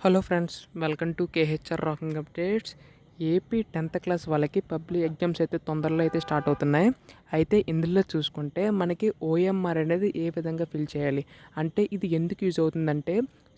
Hello friends, welcome to KHR rocking updates. AP 10th class వాళ్ళకి public exams అయితే తొందరలో అయితే స్టార్ట్ అవుతున్నాయి. అయితే ఇందులో చూసుకుంటే మనకి ఓఎంఆర్ అనేది ఏ విధంగా ఫిల్ చేయాలి అంటే ఇది ఎందుకు యూజ్ అవుతుందంటే,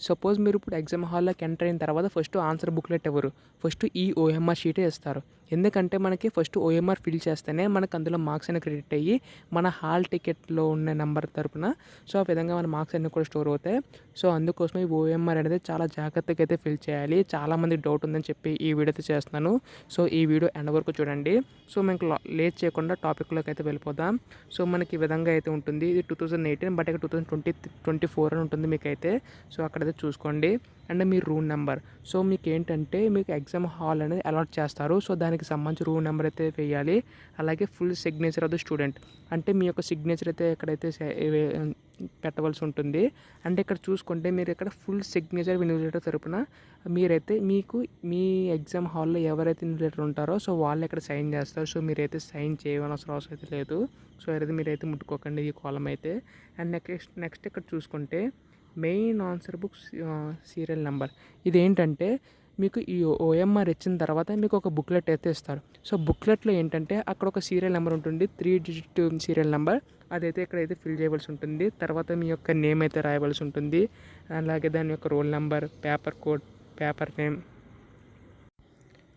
సపోజ్ మీరు ఇప్పుడు ఎగ్జామ్ హాల్లోకి ఎంటర్ అయిన తర్వాత ఫస్ట్ ఆన్సర్ బుక్లెట్ ఎవరు ఫస్ట్ ఈ ఓఎంఆర్ షీటే ఇస్తారు. ఎందుకంటే మనకి ఫస్ట్ ఓఎంఆర్ ఫిల్ చేస్తేనే మనకు అందులో మార్క్స్ అనేవి క్రెడిట్ అయ్యి మన హాల్ టికెట్లో ఉన్న నెంబర్ తరపున సో ఆ విధంగా మన మార్క్స్ అన్నీ కూడా స్టోర్ అవుతాయి. సో అందుకోసం ఈ ఓఎంఆర్ అనేది చాలా జాగ్రత్తగా అయితే ఫిల్ చేయాలి. చాలామంది డౌట్ ఉందని చెప్పి ఈ వీడియో అయితే చేస్తున్నాను. సో ఈ వీడియో ఎండ్ వరకు చూడండి. సో మనకి లేట్ చేయకుండా టాపిక్లోకి అయితే వెళ్ళిపోదాం. సో మనకి ఈ విధంగా అయితే ఉంటుంది. ఇది 2018 బట్ ఇక్కడ 2024 అని ఉంటుంది మీకైతే. సో అక్కడైతే చూసుకోండి. And me room number. So మీకు ఏంటంటే మీకు ఎగ్జామ్ హాల్ అనేది అలాట్ చేస్తారు. సో దానికి సంబంధించి రూమ్ నెంబర్ అయితే వేయాలి. అలాగే full signature of the student అంటే మీ యొక్క సిగ్నేచర్ అయితే ఎక్కడైతే పెట్టవలసి ఉంటుంది. అంటే ఇక్కడ చూసుకుంటే మీరు ఇక్కడ ఫుల్ సిగ్నేచర్ ఇన్విజిలేటర్ తరపున మీరైతే మీకు మీ ఎగ్జామ్ హాల్లో ఎవరైతే ఇన్విజిలేటర్ ఉంటారో సో వాళ్ళు ఇక్కడ సైన్ చేస్తారు. సో మీరైతే సైన్ చేయవలసిన అవసరం అయితే లేదు. సో అయితే మీరైతే ముట్టుకోకండి ఈ కాలం అయితే. అండ్ నెక్స్ట్ ఇక్కడ చూసుకుంటే main answer book serial number. ఇదేంటంటే మీకు ఈ ఓఎంఆర్ ఇచ్చిన తర్వాత మీకు ఒక బుక్లెట్ అయితే ఇస్తారు. సో బుక్లెట్లో ఏంటంటే అక్కడ ఒక సీరియల్ నెంబర్ ఉంటుంది, 3 డిజిట్ సీరియల్ నెంబర్. అదైతే ఇక్కడైతే ఫిల్ చేయవలసి ఉంటుంది. తర్వాత మీ యొక్క నేమ్ అయితే రాయవలసి ఉంటుంది. అలాగే దాని యొక్క roll number, paper code, paper name,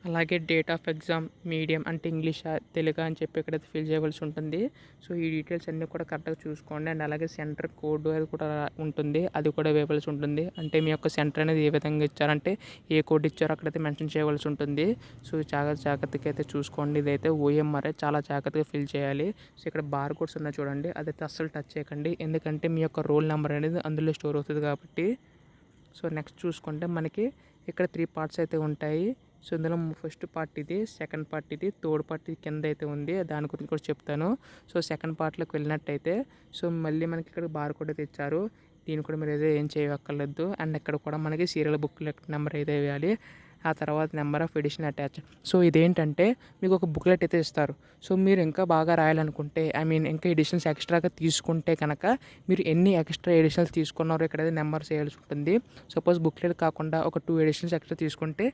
అలాగే డేట్ ఆఫ్ ఎగ్జామ్, మీడియం అంటే ఇంగ్లీషా తెలుగు అని చెప్పి ఇక్కడైతే ఫిల్ చేయవలసి ఉంటుంది. సో ఈ డీటెయిల్స్ అన్నీ కూడా కరెక్ట్గా చూసుకోండి. అండ్ అలాగే సెంటర్ కోడ్ అది కూడా ఉంటుంది, అది కూడా వేయవలసి ఉంటుంది. అంటే మీ యొక్క సెంటర్ అనేది ఏ విధంగా ఇచ్చారంటే ఏ కోడ్ ఇచ్చారో అక్కడైతే మెన్షన్ చేయవలసి ఉంటుంది. సో జాగ్రత్తగా అయితే చూసుకోండి. ఇదైతే ఓఎంఆర్ చాలా జాగ్రత్తగా ఫిల్ చేయాలి. సో ఇక్కడ బార్ కోడ్స్ ఉన్నాయి చూడండి, అదైతే అస్సలు టచ్ చేయకండి. ఎందుకంటే మీ యొక్క రోల్ నెంబర్ అనేది అందులో స్టోర్ అవుతుంది కాబట్టి. సో నెక్స్ట్ చూసుకుంటే మనకి ఇక్కడ 3 పార్ట్స్ అయితే ఉంటాయి. సో ఇందులో ఫస్ట్ పార్ట్ ఇది, సెకండ్ పార్ట్ ఇది, థర్డ్ పార్ట్ ఇది కింద అయితే ఉంది. దాని గురించి కూడా చెప్తాను. సో సెకండ్ పార్ట్లోకి వెళ్ళినట్టయితే సో మళ్ళీ మనకి ఇక్కడ బార్ కోడ్ అయితే ఇచ్చారు. దీన్ని కూడా మీరు అయితే ఏం చేయక్కర్లేదు. అండ్ ఇక్కడ కూడా మనకి సీరియల్ బుక్లెట్ నెంబర్ అయితే వేయాలి. ఆ తర్వాత number of addition attach. So ఇదేంటంటే మీకు ఒక బుక్లెట్ అయితే ఇస్తారు. సో మీరు ఇంకా బాగా రాయాలనుకుంటే ఇంకా ఎడిషన్స్ ఎక్స్ట్రాగా తీసుకుంటే కనుక మీరు ఎన్ని ఎక్స్ట్రా ఎడిషన్స్ తీసుకున్నారో ఇక్కడైతే నెంబర్స్ వేయాల్సి ఉంటుంది. సపోజ్ బుక్లెట్ కాకుండా ఒక 2 ఎడిషన్స్ ఎక్స్ట్రా తీసుకుంటే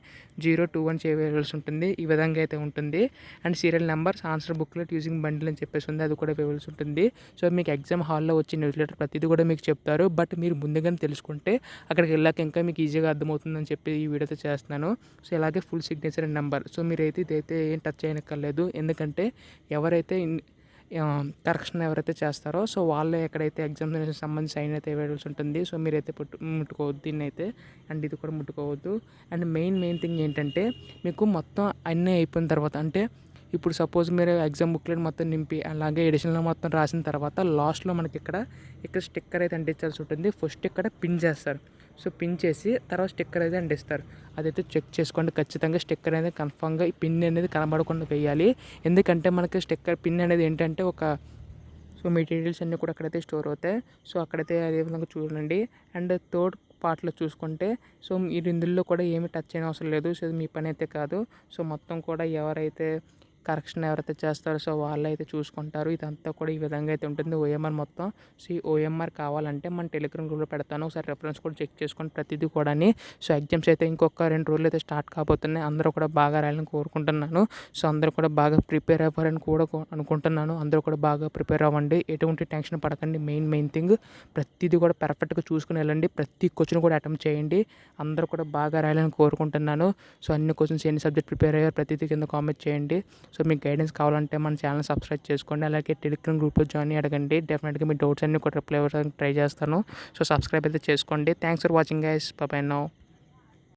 0, 2 అని చేయవలసి ఉంటుంది. ఈ విధంగా అయితే ఉంటుంది. And serial numbers answer booklet using bundle అని చెప్పేసి ఉంది, అది కూడా వేయవలసి ఉంటుంది. సో మీకు ఎగ్జామ్ హాల్లో వచ్చి న్యూస్లెటర్ ప్రతిదీ కూడా మీకు చెప్తారు. బట్ మీరు ముందుగానే తెలుసుకుంటే అక్కడికి వెళ్ళాక ఇంకా మీకు ఈజీగా అర్థమవుతుందని చెప్పి ఈ వీడియోతో చేస్తున్నాను. సో ఇలాగే full signature and number. So మీరైతే ఇదైతే ఏం టచ్ చేయనక్కర్లేదు. ఎందుకంటే ఎవరైతే కరెక్షన్ ఎవరైతే చేస్తారో సో వాళ్ళే ఎక్కడైతే ఎగ్జామినేషన్ సంబంధించి సైన్ అయితే వేయాల్సి ఉంటుంది. సో మీరైతే ముట్టుకోవద్దు దీన్ని అయితే. అండ్ ఇది కూడా ముట్టుకోవద్దు. అండ్ మెయిన్ థింగ్ ఏంటంటే మీకు మొత్తం అన్నీ అయిపోయిన తర్వాత అంటే ఇప్పుడు సపోజ్ మీరు ఎగ్జామ్ బుక్లెట్ మొత్తం నింపి అలాగే ఎడిషనల్ మొత్తం రాసిన తర్వాత లాస్ట్లో మనకి ఇక్కడ స్టిక్కర్ అయితే అంటించాల్సి ఉంటుంది. ఫస్ట్ ఇక్కడ పిన్ చేస్తారు. సో పిన్ చేసి తర్వాత స్టిక్కర్ అయితే అంటిస్తారు. అదైతే చెక్ చేసుకోండి. ఖచ్చితంగా స్టిక్కర్ అనేది కన్ఫామ్గా ఈ పిన్ అనేది కనబడకుండా వేయాలి. ఎందుకంటే మనకి స్టిక్కర్ పిన్ అనేది ఏంటంటే సో మీ డీటెయిల్స్ అన్నీ కూడా అక్కడైతే స్టోర్ అవుతాయి. సో అక్కడైతే అదే విధంగా చూడండి. అండ్ థర్డ్ పార్ట్లో చూసుకుంటే సో మీరు ఇందులో కూడా ఏమి టచ్ చేయని అవసరం లేదు. సో మీ పని అయితే కాదు. సో మొత్తం కూడా ఎవరైతే కరెక్షన్ ఎవరైతే చేస్తారో సో వాళ్ళు అయితే చూసుకుంటారు. ఇదంతా కూడా ఈ విధంగా అయితే ఉంటుంది ఓఎంఆర్ మొత్తం. సో ఈ ఓఎంఆర్ కావాలంటే మన టెలిగ్రామ్ గ్రూప్లో పెడతాను, ఒకసారి రెఫరెన్స్ కూడా చెక్ చేసుకోండి ప్రతిదీ కూడా. సో ఎగ్జామ్స్ అయితే ఇంకొక 2 రోజులు అయితే స్టార్ట్ కాబోతున్నాయి. అందరూ కూడా బాగా రాయాలని కోరుకుంటున్నాను. సో అందరూ కూడా బాగా ప్రిపేర్ అవ్వాలని కూడా అనుకుంటున్నాను. అందరూ కూడా బాగా ప్రిపేర్ అవ్వండి. ఎటువంటి టెన్షన్ పడకండి. మెయిన్ థింగ్ ప్రతిదీ కూడా పర్ఫెక్ట్గా చూసుకుని వెళ్ళండి. ప్రతి క్వశ్చన్ కూడా అటెంప్ట్ చేయండి. అందరూ కూడా బాగా రాయాలని కోరుకుంటున్నాను. సో అన్ని క్వశ్చన్స్ ఎన్ని సబ్జెక్ట్ ప్రిపేర్ అయ్యారో ప్రతిదీ కింద కామెంట్ చేయండి. సో మీకు గైడెన్స్ కావాలంటే మన ఛానల్ సబ్స్క్రైబ్ చేసుకోండి. అలాగే టెలిగ్రామ్ గ్రూప్లో జాయిన్ అడగండి. డెఫినెట్గా మీ డౌట్స్ అన్ని కూడా రిప్లై అవ్వడానికి ట్రై చేస్తాను. సో సబ్స్క్రైబ్ అయితే చేసుకోండి. Thanks for watching guys. By by now.